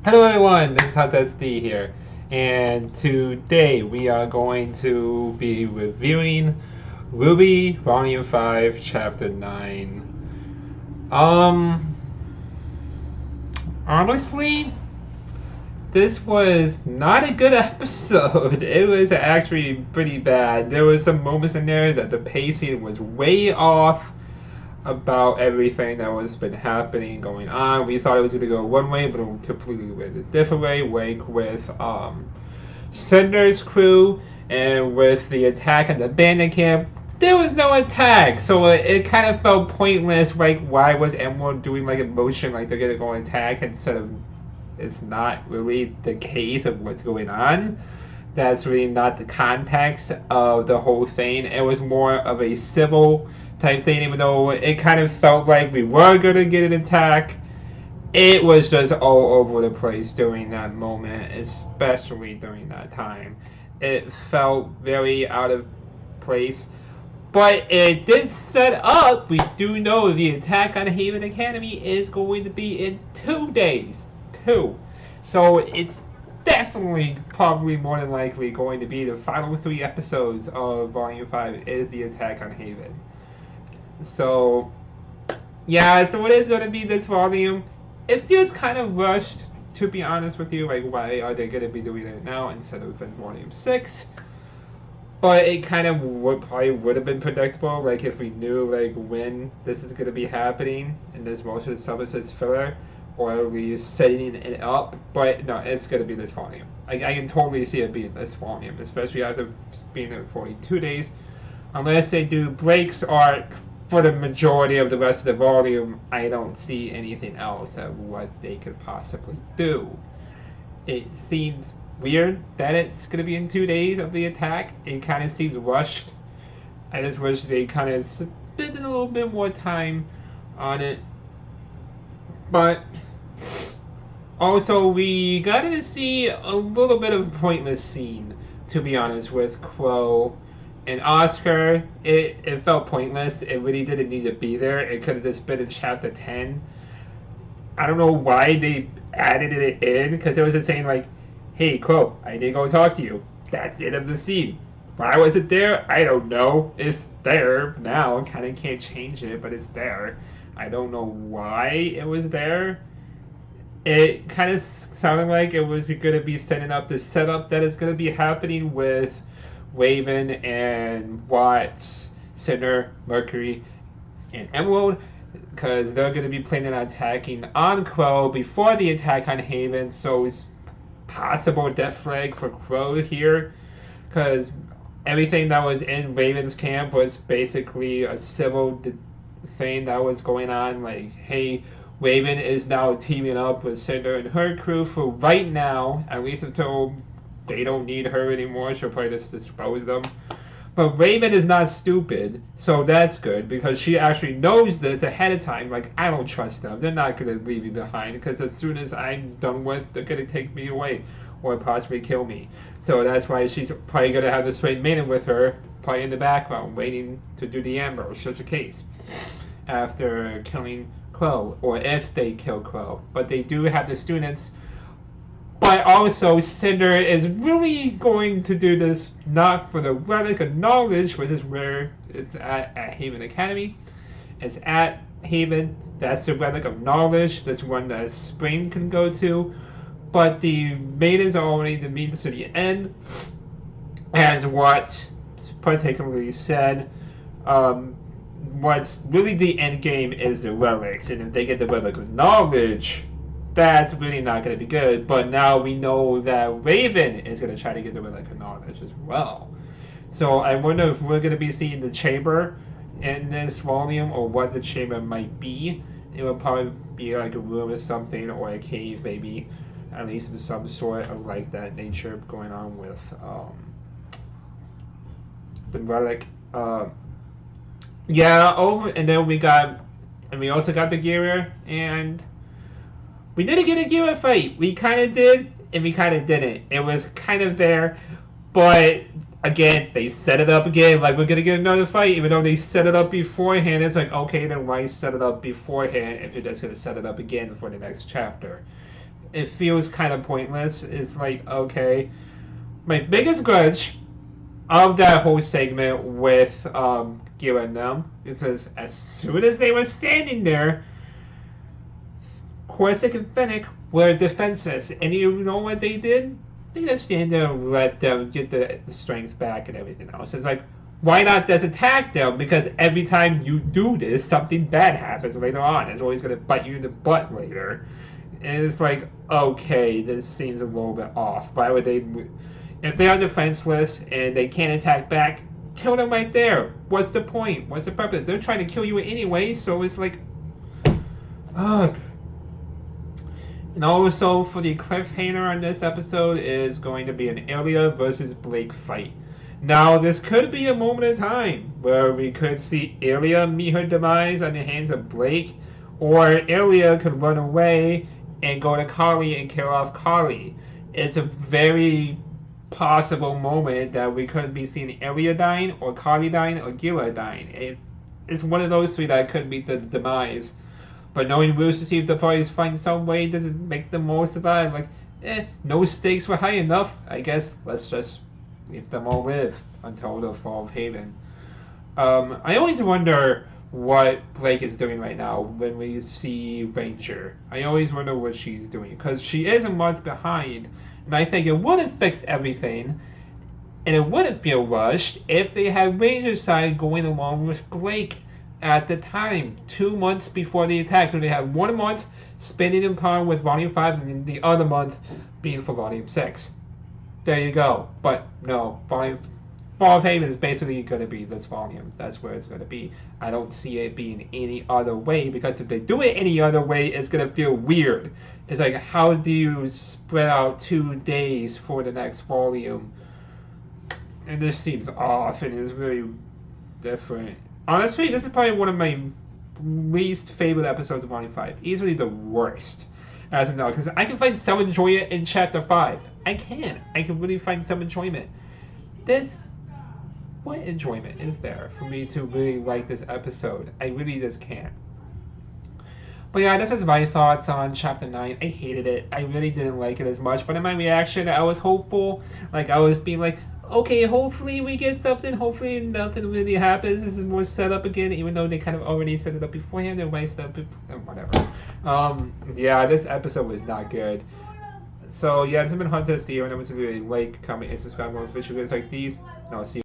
Hello everyone, this is HotSD here, and today we are going to be reviewing RWBY Volume 5, Chapter 9. Honestly, this was not a good episode. It was actually pretty bad. There were some moments in there that the pacing was way off about everything that was been happening, going on. We thought it was going to go one way, but it completely went a different way. Like with Cinder's crew and with the attack at the bandit camp, there was no attack, so it kind of felt pointless. Like, why was Emerald doing like a motion like they're going to go and attack instead of it's not really the case of what's going on. That's really not the context of the whole thing. It was more of a civil type thing, even though it kind of felt like we were going to get an attack. It was just all over the place during that moment, especially during that time. It felt very out of place, but it did set up. We do know the attack on Haven Academy is going to be in 2 days. So it's definitely, probably more than likely going to be the final 3 episodes of Volume 5 is the attack on Haven. So, yeah, so it is going to be this volume. It feels kind of rushed, to be honest with you. Like, why are they going to be doing it now instead of in Volume 6? But it kind of probably would have been predictable, like, if we knew, like, when this is going to be happening, and this most of the stuff is just filler, or are we setting it up? But, no, it's going to be this volume. I can totally see it being this volume, especially after being there for 42 days. Unless they do breaks arc for the majority of the rest of the volume, I don't see anything else of what they could possibly do. It seems weird that it's going to be in 2 days of the attack. It kind of seems rushed. I just wish they kind of spent a little bit more time on it. But also, we got to see a little bit of a pointless scene, to be honest, with Crow and Oscar. It felt pointless. It really didn't need to be there. It could have just been in Chapter 10. I don't know why they added it in, because it was just saying like, hey, Crow, I need to go talk to you. That's the end of the scene. Why was it there? I don't know. It's there now. I kind of can't change it, but it's there. I don't know why it was there. It kind of sounded like it was going to be setting up the setup that is going to be happening with Raven and Watts, Cinder, Mercury, and Emerald, because they're going to be planning on attacking on Crow before the attack on Haven. So it's possible death flag for Crow here, because everything that was in Raven's camp was basically a civil thing that was going on. Like, hey, Raven is now teaming up with Cinder and her crew for right now, at least until they don't need her anymore. She'll probably just dispose them. But Raven is not stupid, so that's good, because she actually knows this ahead of time. Like, I don't trust them. They're not going to leave me behind, because as soon as I'm done with, they're going to take me away or possibly kill me. So that's why she's probably going to have the Straight Maiden with her, probably in the background, waiting to do the ambush, such a case, after killing Crow, or if they kill Crow. But they do have the students. But also, Cinder is really going to do this not for the Relic of Knowledge, which is where it's at Haven Academy. It's at Haven. That's the Relic of Knowledge. That's one that Spring can go to. But the Maidens are already the means to the end, as what particularly said. What's really the end game is the relics, and if they get the Relic of Knowledge, that's really not going to be good. But now we know that Raven is going to try to get the Relic of Knowledge as well. So I wonder if we're going to be seeing the chamber in this volume, or what the chamber might be. It will probably be like a room or something, or a cave maybe, at least of some sort of like that nature going on with the relic. Yeah, and then we also got the Gira, and we didn't get a Gira fight. We kind of did, and we kind of didn't. It was kind of there, but again, they set it up again, like we're gonna get another fight, even though they set it up beforehand. It's like, okay, then why set it up beforehand if you're just gonna set it up again for the next chapter? it feels kind of pointless. It's like, okay, my biggest grudge of that whole segment with Gila and them is as soon as they were standing there, Corsic and Fennec were defenseless, and you know what they did? They just stand there and let them get the strength back and everything else. It's like, why not just attack them? Because every time you do this, something bad happens later on. It's always going to bite you in the butt later. And it's like, okay, this seems a little bit off. Why would they... If they are defenseless and they can't attack back, kill them right there. What's the point? What's the purpose? They're trying to kill you anyway, so it's like... Ugh. And also, for the cliffhanger on this episode is going to be an Ilya versus Blake fight. Now, this could be a moment in time where we could see Ilya meet her demise on the hands of Blake, or Ilya could run away and go to Kali and kill off Kali. It's a very possible moment that we could be seeing Ilya dying, or Kali dying, or Gila dying. It's one of those three that could be the demise. But knowing Rooster Teeth, they'll probably find some way to make them all survive. Like, no stakes were high enough. I guess let's just leave them all live until the fall of Haven. I always wonder what Blake is doing right now when we see Ranger. I always wonder what she's doing, because she is a month behind, and I think it wouldn't fix everything, and it wouldn't feel rushed if they had Ranger's side going along with Blake at the time, 2 months before the attack. So they had 1 month spending in par with Volume 5, and then the other month being for Volume 6. There you go. But no, Fall of Haven is basically going to be this volume. That's where it's going to be. I don't see it being any other way, because if they do it any other way, it's going to feel weird. It's like, how do you spread out 2 days for the next volume? And this seems off, and it's very different. Honestly, this is probably one of my least favorite episodes of Volume 5. Easily the worst. As of now, because I can find some enjoyment in Chapter 5. I can really find some enjoyment. What enjoyment is there for me to really like this episode? I really just can't. But yeah, this is my thoughts on Chapter 9. I hated it. I really didn't like it as much. But in my reaction, I was hopeful. Like, I was being like, okay, hopefully we get something. Hopefully nothing really happens. This is more set up again, even though they kind of already set it up beforehand. They might set up whatever. Yeah, this episode was not good. So yeah, this has been Hunter's here, and I would really like, comment, and subscribe more for videos like these. And I'll see you.